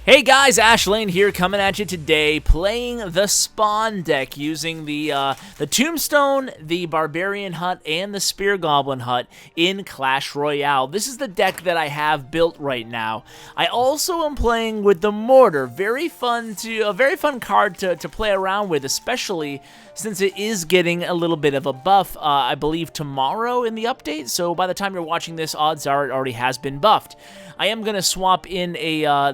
Hey guys, Ash Lane here, coming at you today, playing the Spawn deck using the Tombstone, the Barbarian Hut, and the Spear Goblin Hut in Clash Royale. This is the deck that I have built right now. I also am playing with the Mortar, a very fun card to play around with, especially since it is getting a little bit of a buff, I believe tomorrow in the update, so by the time you're watching this, odds are it already has been buffed. I am going to swap in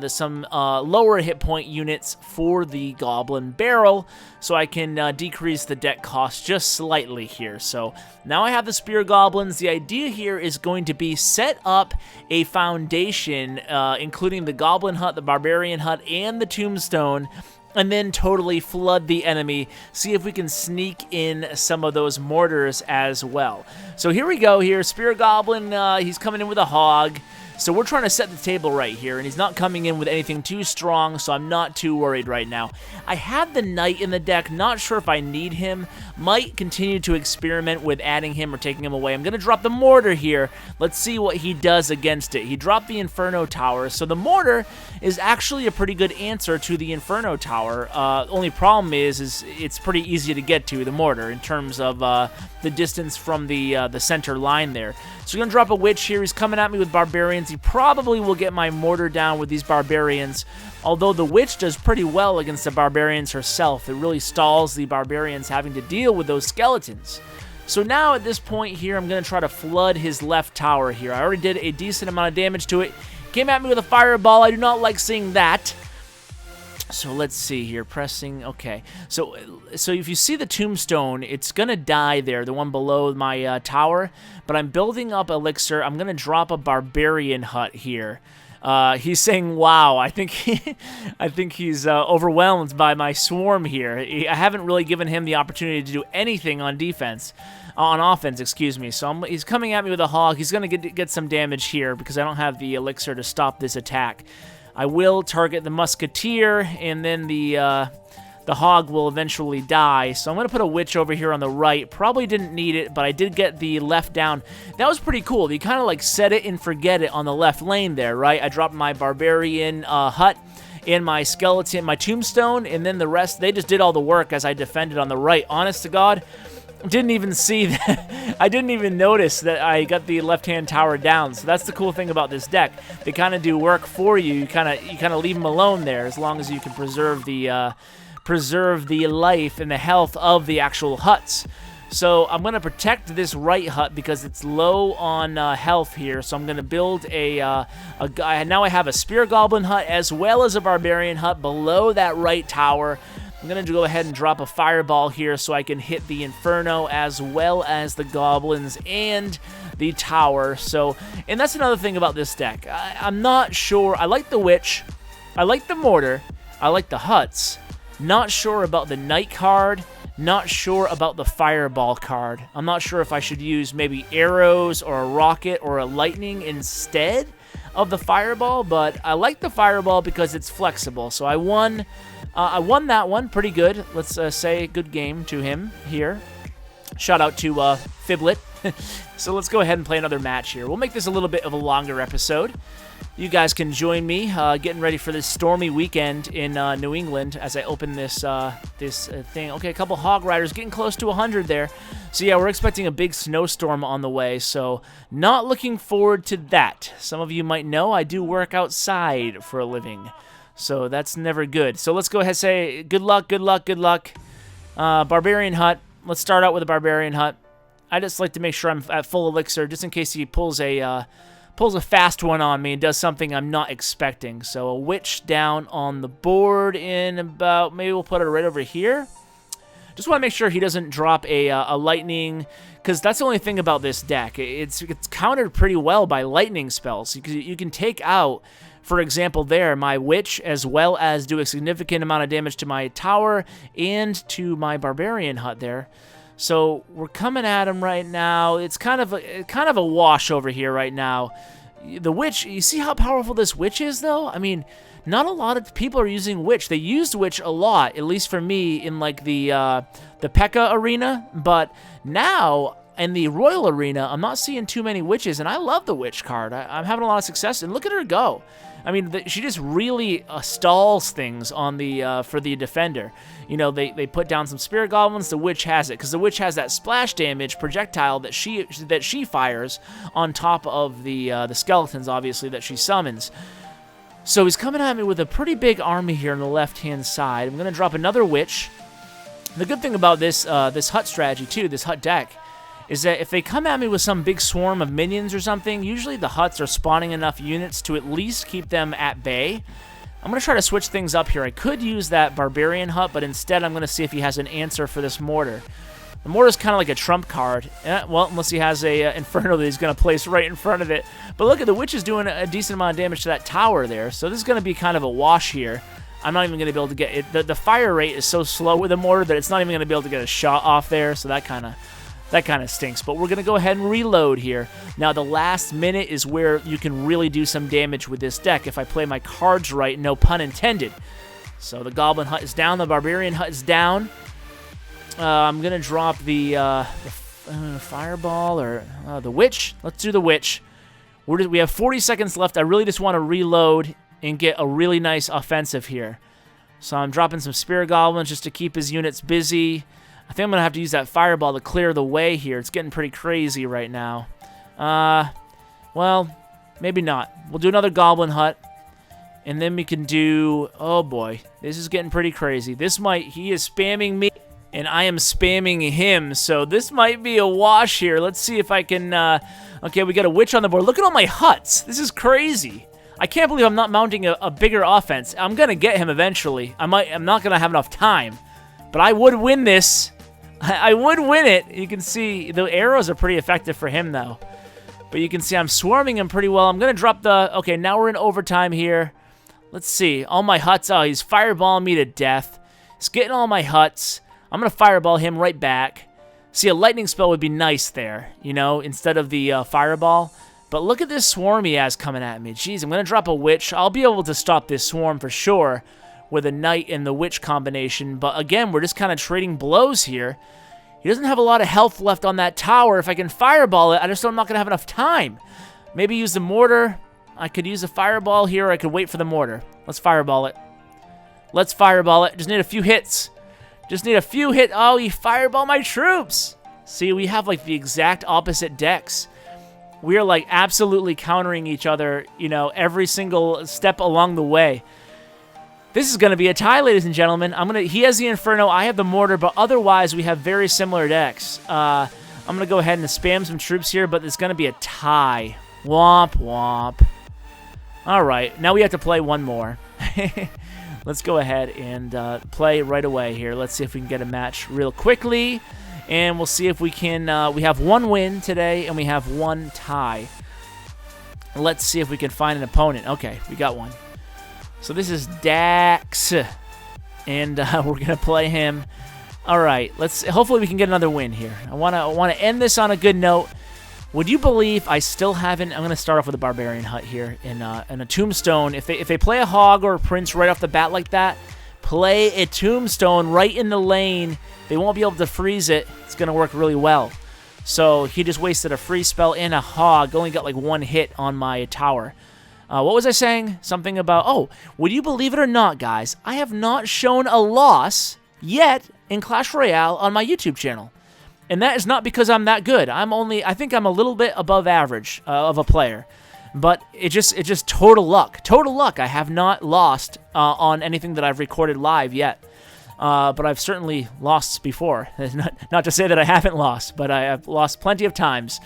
some lower hit point units for the Goblin Barrel, so I can decrease the deck cost just slightly here. So now I have the Spear Goblins. The idea here is going to be set up a foundation, including the Goblin Hut, the Barbarian Hut, and the Tombstone, and then totally flood the enemy, see if we can sneak in some of those mortars as well. So here we go here, Spear Goblin, he's coming in with a hog. So we're trying to set the table right here, and he's not coming in with anything too strong, so I'm not too worried right now. I have the Knight in the deck, not sure if I need him. Might continue to experiment with adding him or taking him away. I'm going to drop the Mortar here. Let's see what he does against it. He dropped the Inferno Tower, so the Mortar is actually a pretty good answer to the Inferno Tower. Only problem is it's pretty easy to get to, the Mortar, in terms of the distance from the center line there. So we're going to drop a Witch here. He's coming at me with Barbarians. He probably will get my Mortar down with these Barbarians, although the Witch does pretty well against the Barbarians herself. It really stalls the Barbarians having to deal with those skeletons. So now at this point here, I'm going to try to flood his left tower here. I already did a decent amount of damage to it. Came at me with a fireball. I do not like seeing that. So let's see here, pressing, okay. So if you see the Tombstone, it's going to die there, the one below my tower, but I'm building up Elixir. I'm going to drop a Barbarian Hut here. He's saying, wow, I think he's overwhelmed by my swarm here. I haven't really given him the opportunity to do anything on defense. On offense, excuse me. So he's coming at me with a hog. He's going to get some damage here because I don't have the Elixir to stop this attack. I will target the Musketeer, and then the Hog will eventually die. So I'm going to put a Witch over here on the right. Probably didn't need it, but I did get the left down. That was pretty cool. You kind of like set it and forget it on the left lane there, right? I dropped my Barbarian Hut and my Skeleton, my Tombstone, and then the rest, they just did all the work as I defended on the right. Honest to God, didn't even see that. I didn't even notice that I got the left-hand tower down. So that's the cool thing about this deck. They kind of do work for you. You kind of leave them alone there as long as you can preserve the life and the health of the actual huts. So I'm going to protect this right hut because it's low on health here. So I'm going to build now I have a Spear Goblin Hut as well as a Barbarian Hut below that right tower. I'm going to go ahead and drop a fireball here so I can hit the Inferno as well as the Goblins and the tower. So, and that's another thing about this deck. I'm not sure. I like the Witch. I like the Mortar. I like the Huts. Not sure about the Knight card. Not sure about the Fireball card. I'm not sure if I should use maybe arrows or a rocket or a lightning instead of the Fireball, but I like the Fireball because it's flexible. So I won that one pretty good. Let's say good game to him here. Shout out to Fiblet. So let's go ahead and play another match here. We'll make this a little bit of a longer episode. You guys can join me getting ready for this stormy weekend in New England as I open this thing. Okay, a couple Hog Riders getting close to 100 there. So yeah, we're expecting a big snowstorm on the way, so not looking forward to that. Some of you might know I do work outside for a living, so that's never good. So let's go ahead and say good luck, good luck, good luck. Barbarian Hut. Let's start out with a Barbarian Hut. I just like to make sure I'm at full Elixir just in case he pulls a fast one on me and does something I'm not expecting. So a Witch down on the board in about, maybe we'll put it right over here. Just want to make sure he doesn't drop a lightning, because that's the only thing about this deck. It's countered pretty well by lightning spells. You can take out, for example there, my Witch, as well as do a significant amount of damage to my tower and to my Barbarian Hut there. So we're coming at him right now. It's kind of a wash over here right now. The Witch, you see how powerful this Witch is, though? I mean, not a lot of people are using Witch. They used Witch a lot, at least for me, in like the P.E.K.K.A. arena. But now in the Royal Arena, I'm not seeing too many witches, and I love the witch card. I'm having a lot of success, and look at her go. I mean, she just really stalls things on the for the defender. You know, they put down some spirit goblins. The witch has it because the witch has that splash damage projectile that she fires on top of the skeletons, obviously, that she summons. So he's coming at me with a pretty big army here on the left-hand side. I'm gonna drop another witch. The good thing about this this hut strategy too, this hut deck, is that if they come at me with some big swarm of minions or something, usually the huts are spawning enough units to at least keep them at bay. I'm going to try to switch things up here. I could use that barbarian hut, but instead I'm going to see if he has an answer for this mortar. The mortar's kind of like a trump card. Well, unless he has a inferno that he's going to place right in front of it. But look at the witch is doing a decent amount of damage to that tower there, so this is going to be kind of a wash here. I'm not even going to be able to get it. The fire rate is so slow with the mortar that it's not even going to be able to get a shot off there, so that kind of stinks. But we're going to go ahead and reload here. Now, the last minute is where you can really do some damage with this deck if I play my cards right, no pun intended. So the Goblin Hut is down, the Barbarian Hut is down. I'm going to drop the Fireball or the Witch. Let's do the Witch. We have 40 seconds left. I really just want to reload and get a really nice offensive here. So I'm dropping some Spirit Goblins just to keep his units busy. I think I'm going to have to use that Fireball to clear the way here. It's getting pretty crazy right now. Well, maybe not. We'll do another Goblin Hut. And then we can do... Oh, boy. This is getting pretty crazy. He is spamming me, and I am spamming him. So this might be a wash here. Let's see if I can... Okay, we got a Witch on the board. Look at all my huts. This is crazy. I can't believe I'm not mounting a bigger offense. I'm going to get him eventually. I'm not going to have enough time. But I would win this. I would win it. You can see the arrows are pretty effective for him, though. But you can see I'm swarming him pretty well. I'm going to drop the... Okay, now we're in overtime here. Let's see. All my huts. Oh, he's fireballing me to death. He's getting all my huts. I'm going to fireball him right back. See, a lightning spell would be nice there, you know, instead of the fireball. But look at this swarm he has coming at me. Jeez, I'm going to drop a witch. I'll be able to stop this swarm for sure with a knight and the witch combination. But again, we're just kind of trading blows here. He doesn't have a lot of health left on that tower. If I can fireball it, I just know I'm not going to have enough time. Maybe use the mortar. I could use a fireball here, or I could wait for the mortar. Let's fireball it. Let's fireball it. Just need a few hits. Just need a few hits. Oh, he fireballed my troops. See, we have like the exact opposite decks. We are like absolutely countering each other, you know, every single step along the way. This is going to be a tie, ladies and gentlemen. He has the Inferno, I have the Mortar, but otherwise we have very similar decks. I'm going to go ahead and spam some troops here, but it's going to be a tie. Womp, womp. All right, now we have to play one more. Let's go ahead and play right away here. Let's see if we can get a match real quickly. And we'll see if we can... we have one win today, and we have one tie. Let's see if we can find an opponent. Okay, we got one. So this is Dax, and we're going to play him. All right, hopefully we can get another win here. I want to end this on a good note. Would you believe I still haven't... I'm going to start off with a Barbarian Hut here in a Tombstone. If they play a Hog or a Prince right off the bat like that, play a Tombstone right in the lane. They won't be able to freeze it. It's going to work really well. So he just wasted a free spell and a Hog. Only got like one hit on my tower. What was I saying? Something about... Oh, would you believe it or not, guys? I have not shown a loss yet in Clash Royale on my YouTube channel. And that is not because I'm that good. I think I'm a little bit above average of a player. But it's just total luck. Total luck. I have not lost on anything that I've recorded live yet. But I've certainly lost before. Not to say that I haven't lost, but I have lost plenty of times.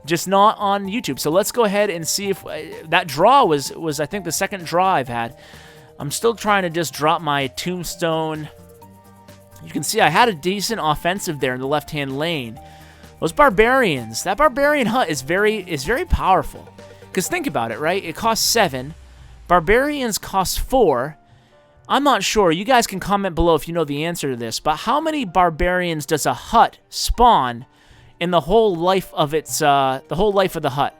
Just not on YouTube. So let's go ahead and see if... that draw was, I think, the second draw I've had. I'm still trying to just drop my Tombstone. You can see I had a decent offensive there in the left-hand lane. Those Barbarians. That Barbarian Hut is very powerful. Because think about it, right? It costs 7. Barbarians cost 4. I'm not sure. You guys can comment below if you know the answer to this. But how many Barbarians does a hut spawn in the whole life of the hut?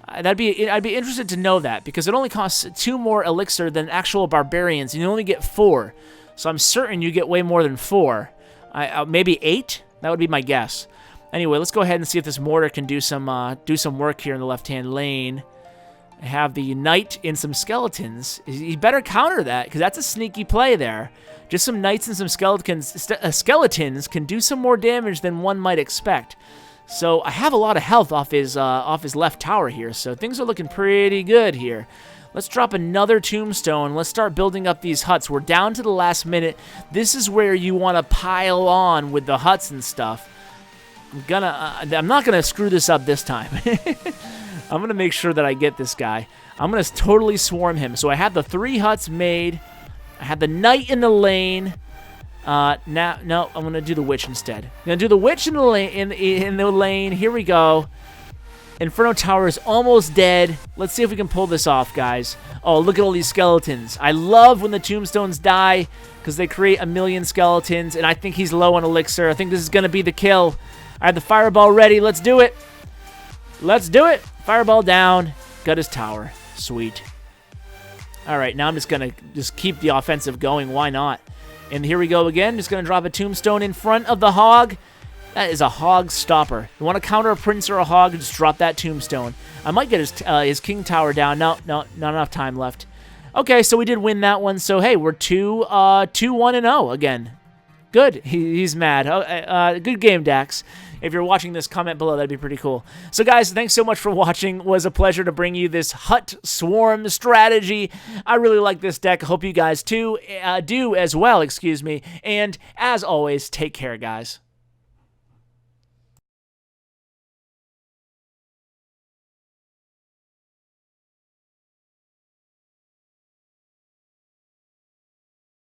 I'd be interested to know that, because it only costs 2 more elixir than actual Barbarians, and you only get 4. So I'm certain you get way more than 4. Maybe 8? That would be my guess. Anyway, let's go ahead and see if this mortar can do some work here in the left-hand lane. I have the knight and some skeletons. You better counter that, because that's a sneaky play there. Just some knights and some skeletons can do some more damage than one might expect. So I have a lot of health off his left tower here, so things are looking pretty good here. Let's drop another tombstone. Let's start building up these huts. We're down to the last minute. This is where you want to pile on with the huts and stuff. I'm not gonna screw this up this time. I'm gonna make sure that I get this guy. I'm gonna totally swarm him. So I have the 3 huts made. I had the knight in the lane. No, I'm gonna do the witch instead. I'm gonna do the witch in the lane. Here we go. Inferno Tower is almost dead. Let's see if we can pull this off, guys. Oh, look at all these skeletons. I love when the tombstones die because they create a million skeletons, and I think he's low on elixir. I think this is gonna be the kill. I have the fireball ready. Let's do it. Let's do it. Fireball down. Got his tower. Sweet. All right, now I'm just going to keep the offensive going. Why not? And here we go again. Just going to drop a tombstone in front of the hog. That is a hog stopper. You want to counter a prince or a hog, just drop that tombstone. I might get his king tower down. No, not enough time left. Okay, so we did win that one. So, hey, we're 2-1-0 again. Good. He's mad. Good game, Dax. If you're watching this, comment below. That'd be pretty cool. So, guys, thanks so much for watching. It was a pleasure to bring you this hut swarm strategy. I really like this deck. I hope you guys do as well, excuse me. And, as always, take care, guys.